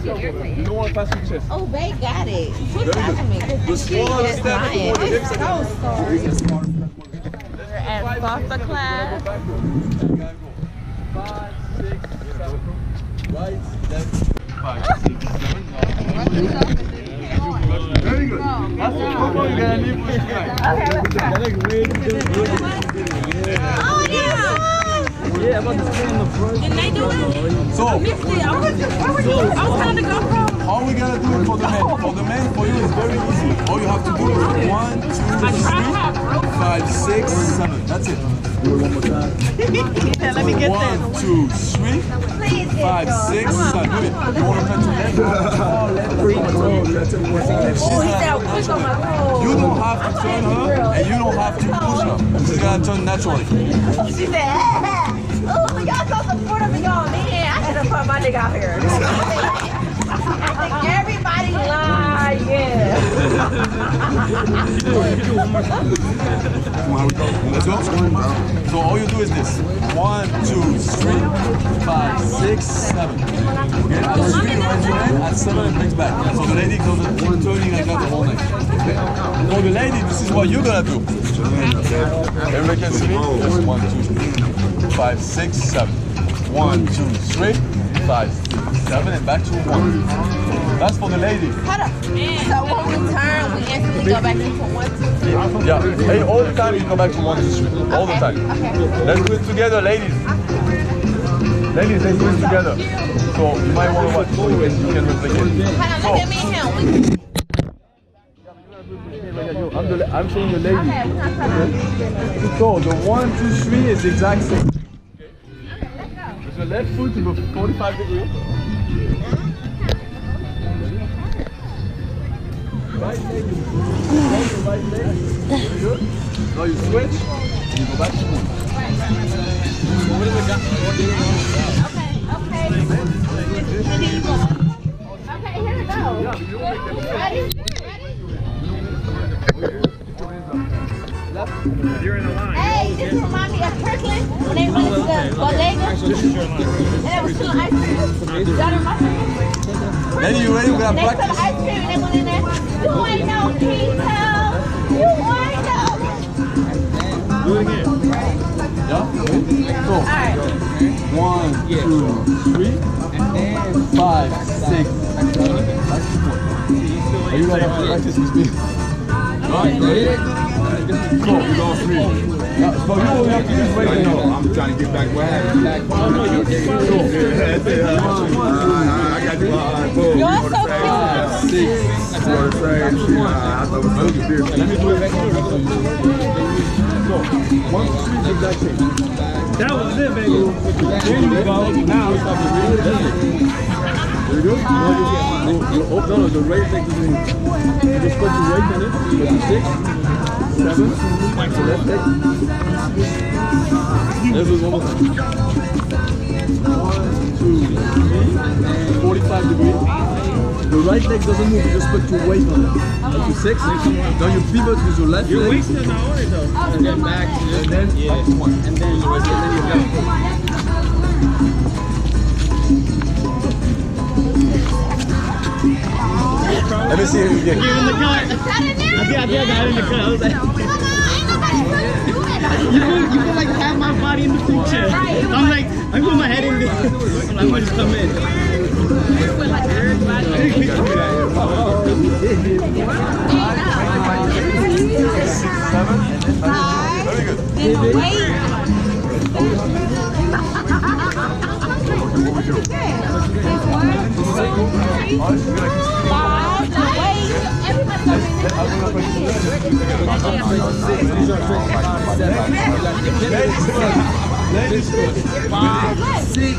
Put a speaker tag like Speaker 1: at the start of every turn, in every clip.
Speaker 1: You don't want to pass your chest.
Speaker 2: Oh, they got it.
Speaker 1: Very good. The smaller the step, the more the hips are going.
Speaker 2: We're at salsa class.
Speaker 1: 5, 6, 7. Right, left, 5, 6, 7. Very good. That's it. Come on, you gotta leave push guy.
Speaker 2: Oh, yeah.
Speaker 1: Yeah, about to stay in the front.
Speaker 2: Can they do it?
Speaker 1: So,
Speaker 2: I missed it. I was trying to go from.
Speaker 1: all we gotta do is for the men. For the men, for you, it's very easy. All you have to do is 1, 2, 3, 5, 6, 7. That's it. Do it one more time.
Speaker 2: Let me get
Speaker 1: 1, 2, 3, 5, 6, 7. Do it. You want to touch your leg? You don't have to turn her, and you don't have to push her. She's gonna turn naturally.
Speaker 2: She said, oh, y'all so supportive of y'all, man. I had to put my nigga out here. I think everybody lying.
Speaker 1: Let's go. So all you do is this. 1, 2, 3, 5, 6, 7. Okay, at 3, raise your hand. At 7, it brings back. So the lady goes keep turning like that the whole night. For the lady, this is what you're gonna do. Everybody can see me? Just 1, 2, 5, 6, 7. 1, 2, 3, 5, 6, 7, and back to 1. That's for the lady.
Speaker 2: Hold up. So when we turn, we instantly go back into 1, 2, 3.
Speaker 1: Yeah. Hey, all the time you go back to 1, 2, 3. All the time.
Speaker 2: Okay.
Speaker 1: Let's do it together, ladies. Ladies, let's do it together. So you might want to watch so you can replicate.
Speaker 2: Hold on, look at me and him.
Speaker 1: I'm showing the lady.
Speaker 2: Okay, we're not trying to.
Speaker 1: So the 1, 2, 3 is the exact same. With your left foot to go 45 degrees. Right leg, you the right leg. Very good. Now you switch, and you go back to 1.
Speaker 2: Okay, here we go. Ready?
Speaker 1: You're in a line.
Speaker 2: Hey, this reminds me of Kirkland when they went to the bodega and there was still ice cream. Y'all remember?
Speaker 1: Then you ready? We're gonna
Speaker 2: Next to the
Speaker 1: practice.
Speaker 2: ice cream and they went in there. You ain't no people. You ain't no.
Speaker 1: Do it again. Yeah? So,
Speaker 2: Alright.
Speaker 1: 1, 2, 3, 5, 6, 7. Are you ready to practice with me? Right, ready? Go, we're going 3. Yeah, so you only have to use right now. I'm trying to get back where I had it. Oh, no, you can go. I got you.
Speaker 2: You're so cute.
Speaker 1: 6. You're the same shit. I thought it was so different. Let me do it back to you. So, 1, 2, 3 is the exact same. That was it, baby. There you go. Now, stop the video. Very good. No, the right leg is in. You just put your right in it. Put your 6, 7. The left leg. Let's do it one more time. 1, 2, 3. 45 degrees. The right leg doesn't move. You just put your weight on it. Up to 6. Now you pivot with your left leg.
Speaker 3: Your waist is not on it though. And then back to
Speaker 1: And then up to 1.
Speaker 3: and then you rest it, then you go.
Speaker 1: Let me see if you get
Speaker 3: Give him the cut. I think I got it in the cut. I was like, you feel like have my body in the picture. I'm like, I put my head in there. I'm like, I just come in.
Speaker 1: Very good. Ladies first. 5, 6.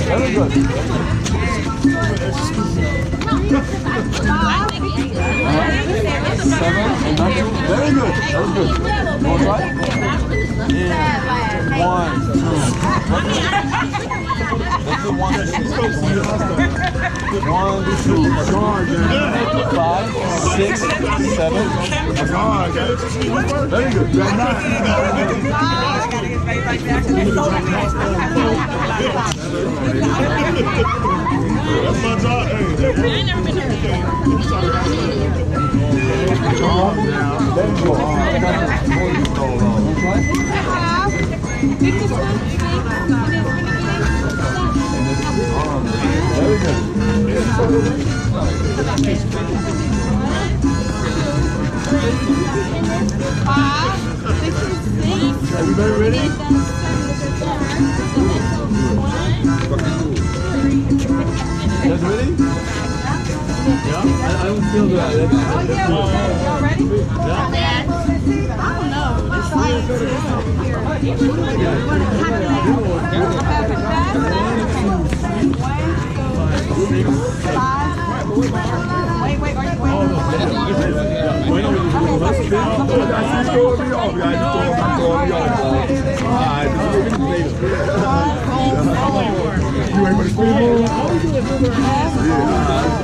Speaker 1: Very good. 7 and back to. Very good. That was good. More try. 1, 2. Let's do the 1, 2, 5, 6, 7. Very good.
Speaker 4: That's my job. I ain't never been there.
Speaker 1: Everybody ready? You guys ready? Yeah? I don't feel that.
Speaker 2: Y'all ready?
Speaker 3: I don't know.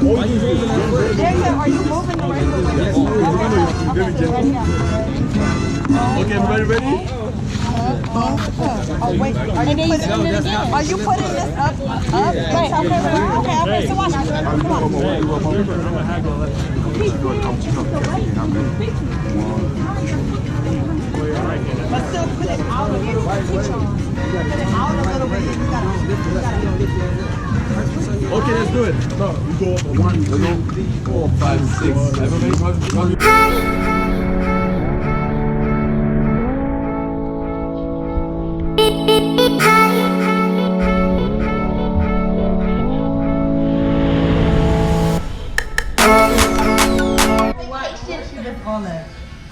Speaker 2: Wait, are you moving away from
Speaker 1: Okay, everybody ready?
Speaker 2: Oh, wait. Are you putting this up? Okay, so watch. Come on. But still put it out a little bit. Put it out a little bit.
Speaker 1: Okay, let's do it. No, you go up 1, 2, 3, 4, 5, 6. Everybody run.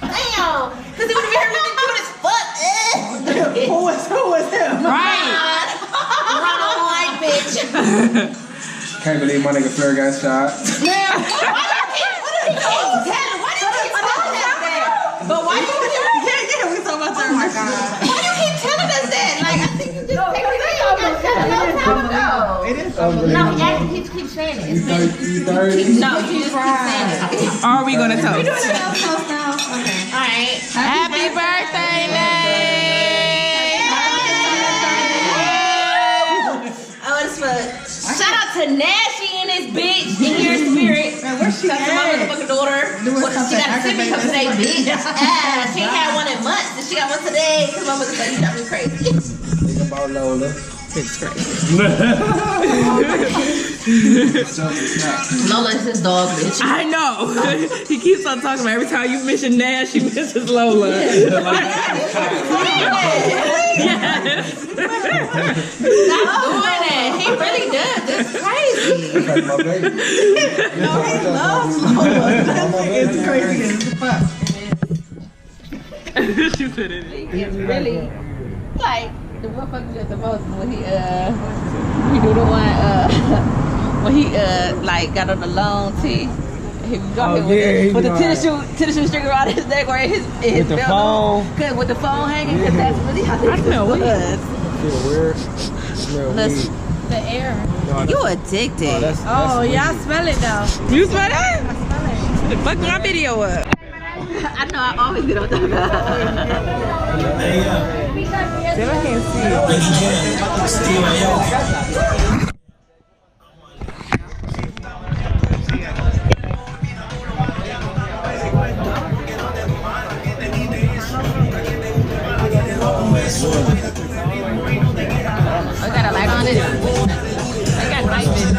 Speaker 2: Damn, because it would have been really good as fuck.
Speaker 3: Who was him?
Speaker 2: Right. Run on white bitch.
Speaker 5: Can't believe my nigga Fleur got shot.
Speaker 2: Why do you keep telling that? But why do you keep
Speaker 3: we talking about that.
Speaker 2: Oh my God. Why do you keep telling us that? Like, I think you just take it away. You got shut a long time ago.
Speaker 3: It is.
Speaker 2: No, he actually keeps saying it.
Speaker 5: You 30?
Speaker 2: No, he just keeps saying it.
Speaker 6: Are we gonna toast?
Speaker 2: We're doing a toast now. Okay. All right.
Speaker 6: Happy birthday, Nate!
Speaker 2: Oh, it's fun. Shout out to Nashy and this bitch in your spirit.
Speaker 3: Where's she
Speaker 2: Shout out to my
Speaker 3: at?
Speaker 2: motherfucking daughter. She got a sippy cup today, bitch. She ain't had one in months, and she got one today. Cause my mother said you got me crazy.
Speaker 5: Think about Lola.
Speaker 6: It's crazy.
Speaker 2: Lola is his dog, bitch.
Speaker 6: I know. He keeps on talking about every time you mention Nash, he misses Lola.
Speaker 2: Yes. Stop doing that. He really does. It's crazy.
Speaker 5: That's my baby.
Speaker 3: No, he loves Lola. It's crazy as fuck.
Speaker 6: She put it in.
Speaker 2: It's really like the motherfucker just supposed to when he do the one when he like got on the long tee. He was walking with the tennis shoe string around his neck or his
Speaker 5: With the phone.
Speaker 2: Cause with the phone hanging, cause that's really how they
Speaker 6: smell
Speaker 2: was.
Speaker 5: Feel weird. Smell
Speaker 2: Listen,
Speaker 5: weird.
Speaker 2: the air. You addicted.
Speaker 6: Oh, y'all smell it though. You smell that? Fuck my video up.
Speaker 2: I know I always get on top of that.
Speaker 6: Still I can't see it.
Speaker 2: I got a light on it. I got knife in.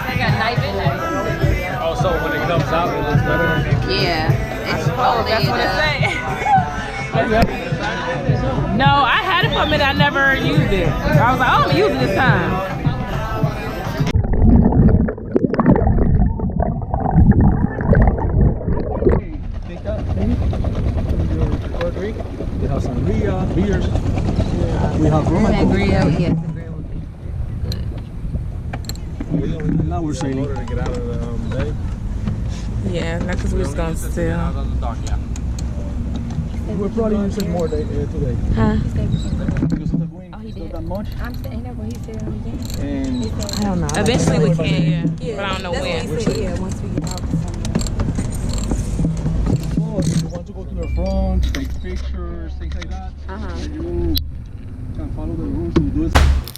Speaker 2: I got knife in there.
Speaker 5: Oh, so when it comes out, it looks better?
Speaker 2: Yeah. It's
Speaker 6: That's what it say. No, I had it for a minute. I never used it. I was like, I'm gonna use it this time.
Speaker 5: Puerto Rico. We have some beers. We have rum.
Speaker 2: That grill, yes, the grill would be good.
Speaker 5: Now we're sailing. To get out of the bay.
Speaker 6: Yeah, not because we was gonna steal.
Speaker 5: We're probably using more today.
Speaker 6: Huh?
Speaker 5: Because of the wind, it's not that much.
Speaker 7: I'm saying that, but he said again.
Speaker 5: And
Speaker 6: I don't know. Eventually we can, yeah. But I don't know
Speaker 7: That's
Speaker 6: when.
Speaker 7: what he said, yeah, once we get out.
Speaker 5: oh, if you want to go to the front, take pictures, things like that, you can follow the rules and do it.